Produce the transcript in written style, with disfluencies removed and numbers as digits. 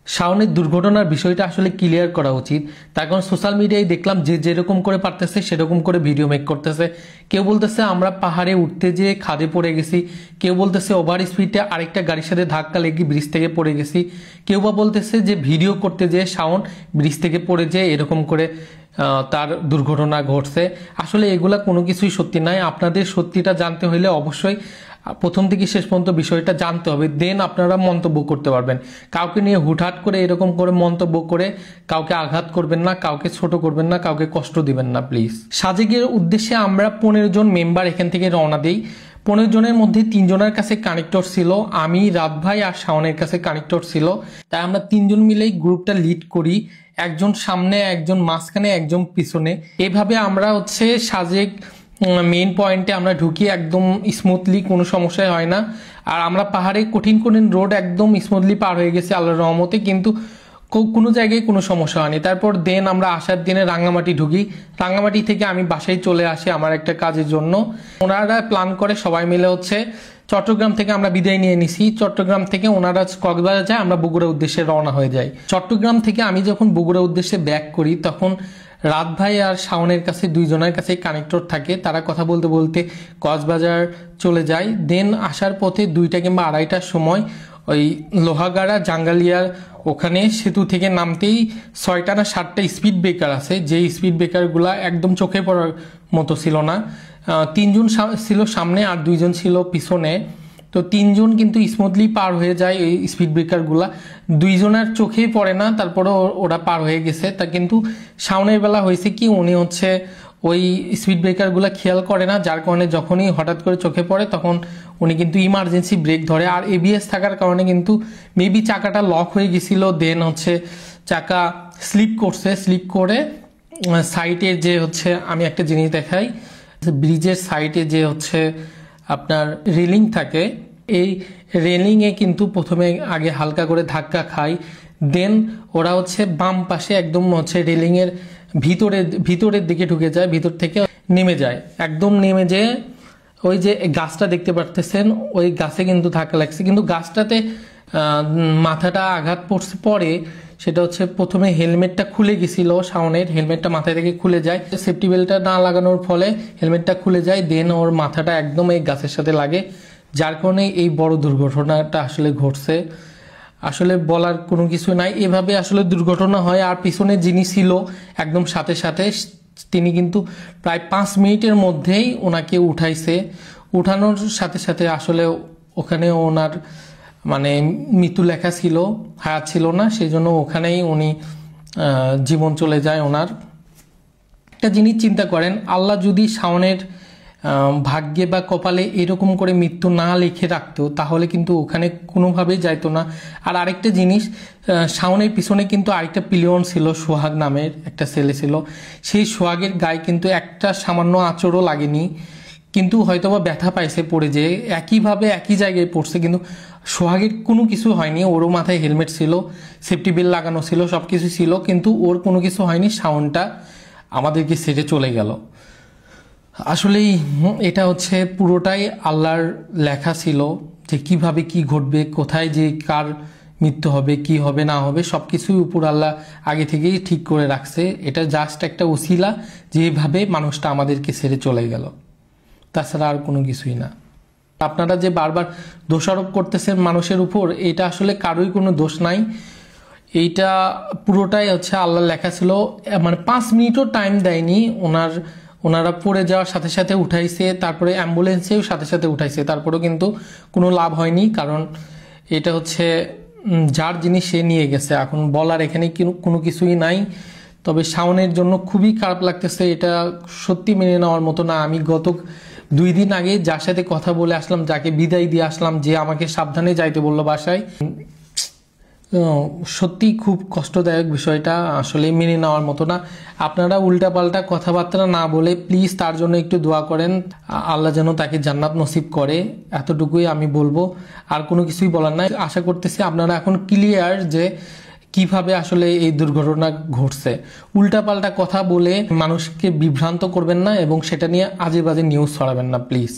শাওনের দুর্ঘটনার বিষয়টা আসলে ক্লিয়ার করা উচিত। তার কারণ সোশ্যাল মিডিয়ায় দেখলাম যে যেরকম করে পারতেছে সেরকম করে ভিডিও মেক করতেছে। কেউ বলতেছে আমরা পাহাড়ে উঠতে যেয়ে খাদে পড়ে গেছি, কেউ বলতেছে ওভার স্পিডে আরেকটা গাড়ির সাথে ধাক্কা লেগে ব্রিজ থেকে পড়ে গেছি, কেউ বা বলতেছে যে ভিডিও করতে যেয়ে শাওন ব্রিজ থেকে পড়ে যেয়ে এরকম করে তার দুর্ঘটনা ঘটছে। আসলে এগুলা কোনো কিছুই সত্যি নয়। আপনাদের সত্যিটা জানতে হলে অবশ্যই প্রথম থেকে শেষ পর্যন্ত বিষয়টা জানতে হবে, দেন আপনারা মন্তব্য করতে পারবেন। কাউকে নিয়ে হুটহাট করে এরকম করে মন্তব্য করে কাউকে আঘাত করবেন না, কাউকে ছোট করবেন না, কাউকে কষ্ট দিবেন না প্লিজ। সাজেকের উদ্দেশ্যে আমরা 15 জন মেম্বার এখান থেকে রওনা দিই। 15 জনের মধ্যে 3 জনের কাছে কানেক্টর ছিল, আমি, রাত ভাই আর শাওনের কাছে কানেক্টর ছিল। তাই আমরা 3 জন মিলেই গ্রুপটা লিড করি, একজন সামনে, একজন মাঝখানে, একজন পিছনে। এভাবে আমরা সাজেক মেইন পয়েন্টে আমরা ঢুকি একদম স্মুথলি, কোনো সমস্যাই হয় না। আর আমরা পাহাড়ে কঠিন কঠিন রোড একদম স্মুথলি পার হয়ে গেছি আল্লাহর রহমতে, কিন্তু কোনো জায়গায় কোনো সমস্যা হয়নি। তারপর দেন আমরা আসার দিনে রাঙ্গামাটি ঢুকি। রাঙ্গামাটি থেকে আমি বাসায় চলে আসি আমার একটা কাজের জন্য। ওনারা প্ল্যান করে সবাই মিলে চট্টগ্রাম থেকে আমরা বিদায় নিয়ে নিছি। চট্টগ্রাম থেকে ওনারা কক্সবাজার যায়, আমরা বগুড়ার উদ্দেশ্যে রওনা হয়ে যাই। চট্টগ্রাম থেকে আমি যখন বগুড়ার উদ্দেশ্যে ব্যাক করি তখন রাত ভাই আর শাওনের কাছে 2 জনের কাছে কানেক্টর থাকে। তারা কথা বলতে বলতে কক্সবাজার চলে যায়। দেন আসার পথে 2টা কিংবা 2:30টার সময় ওই লোহাগাড়া জাঙ্গালিয়ার ওখানে সেতু থেকে নামতেই 6টা না 7টা স্পিড ব্রেকার আছে, যে স্পিড ব্রেকারগুলা একদম চোখে পড়ার মতো ছিল না। 3 জন ছিল সামনে আর 2 জন ছিল পিছনে। তো 3 জন কিন্তু স্মুথলি পার হয়ে যায় এই স্পিড ব্রেকারগুলা, 2 জনের চোখেই পড়ে না, তারপরে ওরা পার হয়ে গেছে। তা কিন্তু শাওনের বেলা হয়েছে কি, উনি ওই স্পিড ব্রেকারগুলো খেয়াল করে না, যার কারণে যখনই হঠাৎ করে চোখে পড়ে তখন উনি কিন্তু ইমার্জেন্সি ব্রেক ধরে। আর এবিএস থাকার কারণে কিন্তু মেবি চাকাটা লক হয়ে গেছিল, দেন চাকা স্লিপ করছে, স্লিপ করে সাইডে যে আমি একটা জিনিস দেখাই, ব্রিজের সাইডে যে আপনার রেলিং থাকে, এই রেলিংয়ে কিন্তু প্রথমে আগে হালকা করে ধাক্কা খায়, দেন ওরা বাম পাশে একদম রেলিংয়ের ভিতরের দিকে ঢুকে যায়, ভিতর থেকে নেমে যায়। একদম নেমে যেয়ে ওই যে গাছটা দেখতে পারতেছেন, ওই গাছে কিন্তু ধাক্কা লাগছে, কিন্তু গাছটাতে মাথাটা আঘাত পড়ছে। পরে সেটা প্রথমে হেলমেটটা খুলে গেছিল শাওনের, হেলমেটটা মাথায় থেকে খুলে যায়, সেফটি বেল্টটা না লাগানোর ফলে হেলমেটটা খুলে যায়, দেন ওর মাথাটা একদম এই গাছের সাথে লাগে, যার কারণে এই বড় দুর্ঘটনাটা আসলে ঘটছে। আসলে বলার কোনো কিছু নাই, এভাবে আসলে দুর্ঘটনা হয়। আর পিছনে যিনি ছিল একদম সাথে সাথে, তিনি কিন্তু প্রায় 5 মিনিটের মধ্যেই ওনাকে উঠাইছে। উঠানোর সাথে সাথে আসলে ওখানে ওনার মৃত্যু লেখা ছিল, হায়াত ছিল না, সেই জন্য ওখানেই উনি জীবন চলে যায় ওনার। একটা জিনিস চিন্তা করেন, আল্লাহ যদি শাওনের ভাগ্যে বা কপালে এরকম করে মৃত্যু না লিখে রাখতো তাহলে কিন্তু ওখানে কোনোভাবেই যাইতো না। আর আরেকটা জিনিস, শাওনের পিছনে কিন্তু আরেকটা পিলিয়ন ছিল, সোহাগ নামের একটা ছেলে ছিল। সেই সোহাগের গায়ে কিন্তু একটা সামান্য আঁচড়ও লাগেনি, কিন্তু হয়তোবা ব্যথা পাইছে পড়ে, যে একইভাবে একই জায়গায় পড়ছে, কিন্তু সোহাগের কোনো কিছু হয়নি। ওরও মাথায় হেলমেট ছিল, সেফটি বেল্ট লাগানো ছিল, সব কিছু ছিল, কিন্তু ওর কোনো কিছু হয়নি। শাওনটা আমাদেরকে ছেড়ে চলে গেল। আসলেই এটা পুরোটাই আল্লাহর লেখা ছিল, যে কিভাবে কি ঘটবে, কোথায় যে কার মৃত্যু হবে, কি হবে না হবে, সবকিছুই উপর আল্লাহ আগে থেকেই ঠিক করে রাখছে। এটা জাস্ট একটা উসিলা, যেভাবে মানুষটা আমাদেরকে ছেড়ে চলে গেল, তাছাড়া আর কোনো কিছুই না। আপনারা যে বারবার দোষারোপ করতেছেন মানুষের উপর, এটা আসলে কারোই কোনো দোষ নাই, এইটা পুরোটাই আল্লাহর লেখা ছিল। 5 মিনিটও টাইম দেয়নি, ওনারা পড়ে যাওয়ার সাথে সাথে উঠাইছে, তারপরে অ্যাম্বুলেন্সেও সাথে সাথে উঠাইছে, তারপরেও কিন্তু কোনো লাভ হয়নি, কারণ এটা যার জিনিস সে নিয়ে গেছে। এখন বলার এখানে কোনো কিছুই নাই। তবে শাওনের জন্য খুবই খারাপ লাগতেছে, এটা সত্যি মেনে নেওয়ার মতো না। আমি গত 2 দিন আগে যার সাথে কথা বলে আসলাম, যাকে বিদায় দিয়ে আসলাম, যে আমাকে সাবধানে যাইতে বললো বাসায়, সত্যি খুব কষ্টদায়ক বিষয়টা, আসলে মেনে নেওয়ার মতো না। আপনারা উল্টাপাল্টা কথাবার্তা না বলে প্লিজ তার জন্য একটু দোয়া করেন, আল্লাহ যেন তাকে জান্নাত নসিব করে, এতটুকুই আমি বলবো। আর কোনো কিছুই বলার নাই। আশা করতেছি আপনারা এখন ক্লিয়ার যে কিভাবে আসলে এই দুর্ঘটনা ঘটছে। উল্টাপাল্টা কথা বলে মানুষকে বিভ্রান্ত করবেন না এবং সেটা নিয়ে আজে বাজে নিউজ ছড়াবেন না প্লিজ।